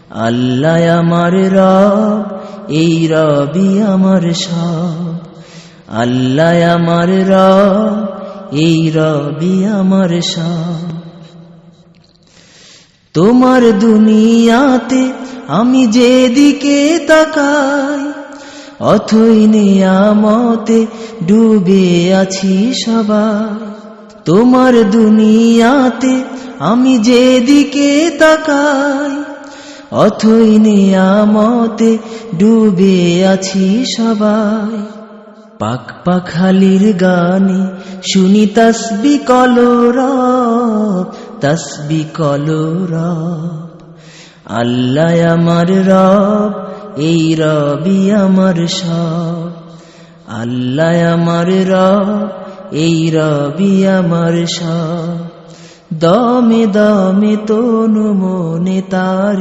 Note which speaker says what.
Speaker 1: আল্লাহ আমার রব, এই রবই আমার সব। আল্লাহ আমার রব, এই রবই আমার সব। তোমার দুনিয়াতে আমি যেদিকে তাকাই, অথই নিয়ামতে ডুবে আছি সবাই। তোমার দুনিয়াতে আমি যেদিকে তাকাই, অথই নিয়ামতে ডুবে আছি সবাই। পাক পাখালির গানে শুনি তাসবিহ কলরব, তাসবিহ কলরব। আল্লাহ আমার রব, এই রবই আমার সব। আল্লাহ আমার রব, এই রবই আমার সব। দমে দমে তনু মনে তার